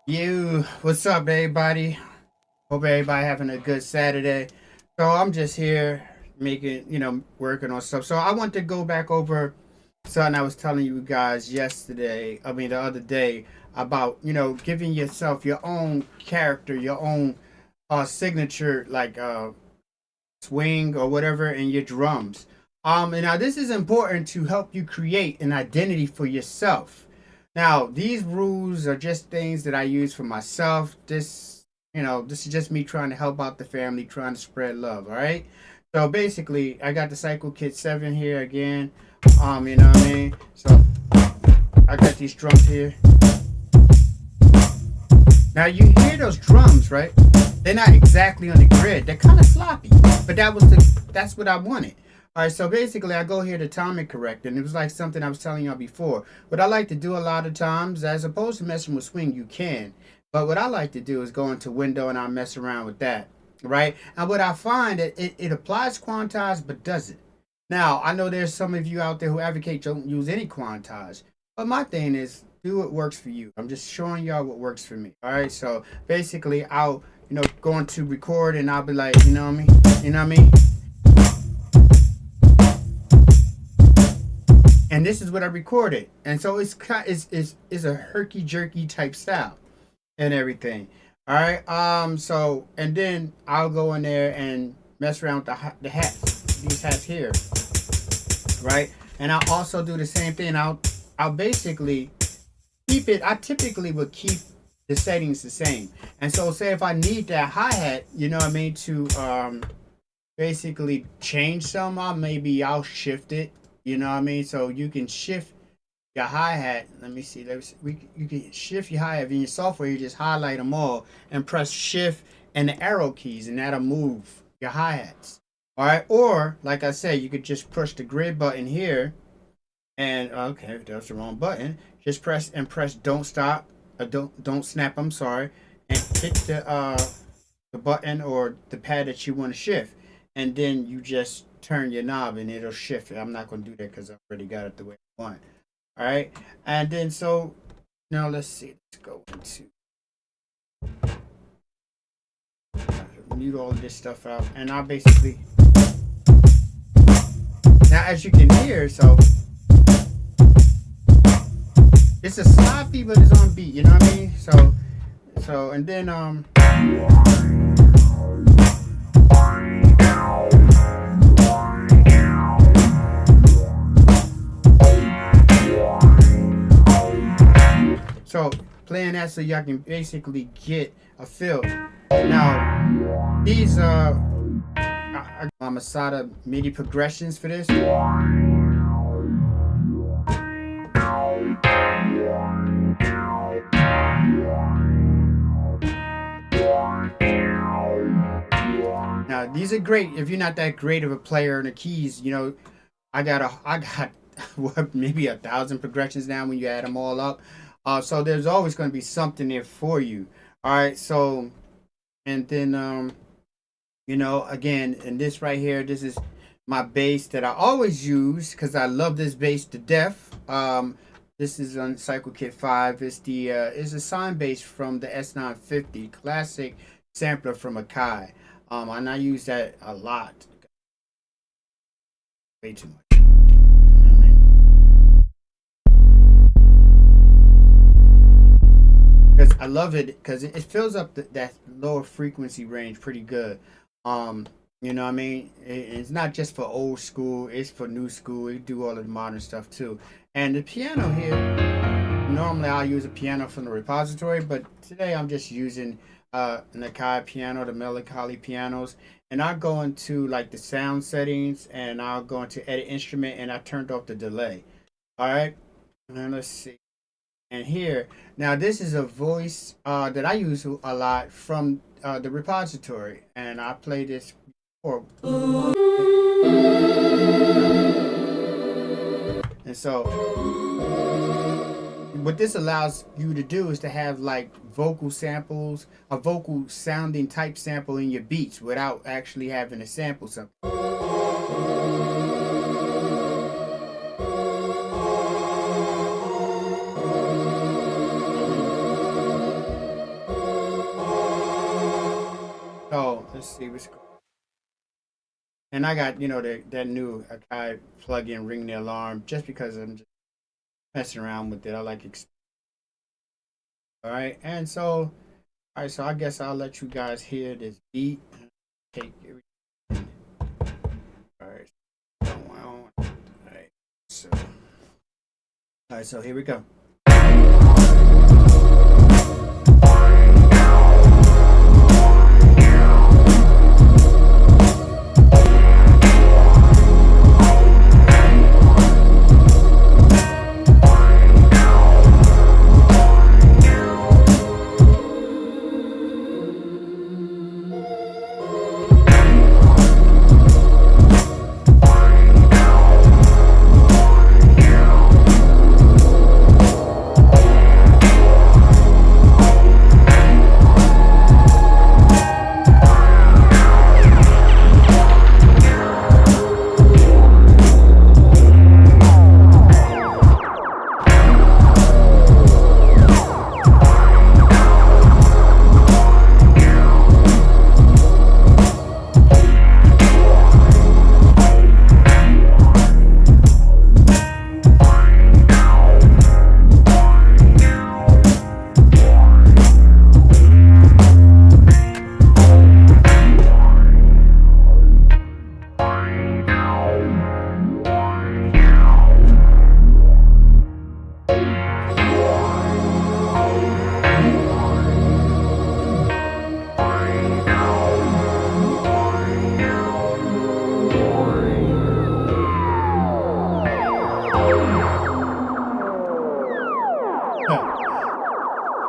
What's up, everybody? Hope everybody having a good Saturday. So I'm just here making, working on stuff. So I want to go back over something I was telling you guys yesterday. I mean, the other day about giving yourself your own character, your own signature, like swing or whatever, in your drums. And now this is important to help you create an identity for yourself. Now, these rules are just things that I use for myself. This is just me trying to help out the family, trying to spread love. All right. So basically, I got the Cycle Kit 7 here again. You know what I mean? So I got these drums here. Now you hear those drums, right? They're not exactly on the grid. They're kind of sloppy, but that's what I wanted. All right, so basically, I go here to time it correct, and it was like something I was telling y'all before. What I like to do a lot of times, as opposed to messing with swing, you can. But what I like to do is go into window and I mess around with that, right? And what I find that it applies quantize, but does it? Now I know there's some of you out there who advocate don't use any quantize, but my thing is do what works for you. I'm just showing y'all what works for me. All right, so basically, I'll going to record and I'll be like, you know what I mean, you know what I mean. And this is what I recorded, and so it's a herky jerky type style and everything. All right. So and then I'll go in there and mess around with the hats, these hats here, right? And I'll also do the same thing. I'll basically keep it. I typically would keep the settings the same. And so say if I need that hi hat, you know what I mean, to basically change some, maybe I'll shift it. You know what I mean? So you can shift your hi-hat. Let me see. You can shift your hi-hat in your software. You just highlight them all and press shift and the arrow keys, and that'll move your hi-hats. All right. Or like I said, you could just push the grid button here, and okay, that's the wrong button. Just press don't stop. Don't snap. I'm sorry, and hit the button or the pad that you want to shift, and then you just turn your knob and it'll shift it. I'm not going to do that because I already got it the way I want. All right, and then so now let's see. Let's go into mute all of this stuff out, and I'll basically now, as you can hear, so it's a sloppy, but it's on beat. You know what I mean? So and then So playing that so y'all can basically get a feel. Now these Masada MIDI progressions for this. Now these are great if you're not that great of a player in the keys. I got what, maybe 1,000 progressions now when you add them all up. So there's always going to be something there for you. All right. So, and then, again, and this right here, this is my bass that I always use because I love this bass to death. This is on Cycle Kit 5. It's a sine bass from the S950 classic sampler from Akai. And I use that a lot. Way too much. Because I love it because it fills up that lower frequency range pretty good. You know what I mean? It's not just for old school, it's for new school. It do all of the modern stuff too. And the piano here, normally I'll use a piano from the repository, but today I'm just using an Akai piano, the Melancholy pianos. And I'll go into like the sound settings and I'll go into edit instrument and I turned off the delay. All right. And let's see. And here, now this is a voice that I use a lot from the repository, and I play this before. And so, what this allows you to do is to have like vocal samples, a vocal sounding type sample in your beats without actually having to sample something. Let's see what's going. And I got, you know, that new I plug in ring the alarm just because I'm just messing around with it. I like it. All right, and so all right, so I guess I'll let you guys hear this beat. Take it. All right. All right. So here we go.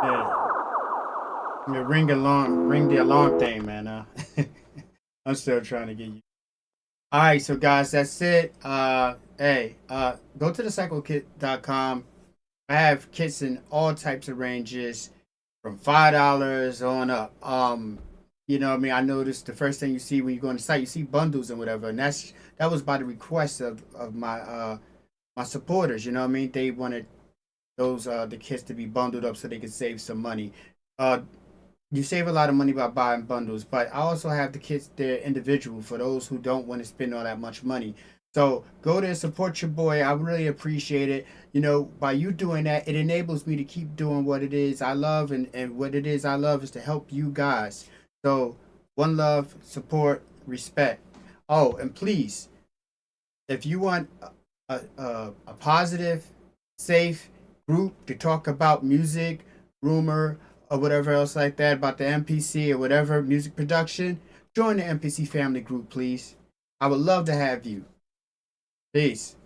Yeah. Ring the alarm thing, man. I'm still trying to get you. All right, so guys, that's it. Go to the cyclekit.com. I have kits in all types of ranges from $5 on up. You know what I mean? I noticed the first thing you see when you go on the site, you see bundles and whatever, and that was by the request of my supporters. You know what I mean? They wanted those the kits to be bundled up so they could save some money. Uh, you save a lot of money by buying bundles, but I also have the kits there individual for those who don't want to spend all that much money. So go there, support your boy. I really appreciate it. You know, by you doing that, it enables me to keep doing what it is I love, and what it is I love is to help you guys. So one love, support, respect. Oh, and please, if you want a positive, safe group to talk about music, rumor, or whatever else like that about the MPC or whatever music production, join the MPC family group, please. I would love to have you. Peace.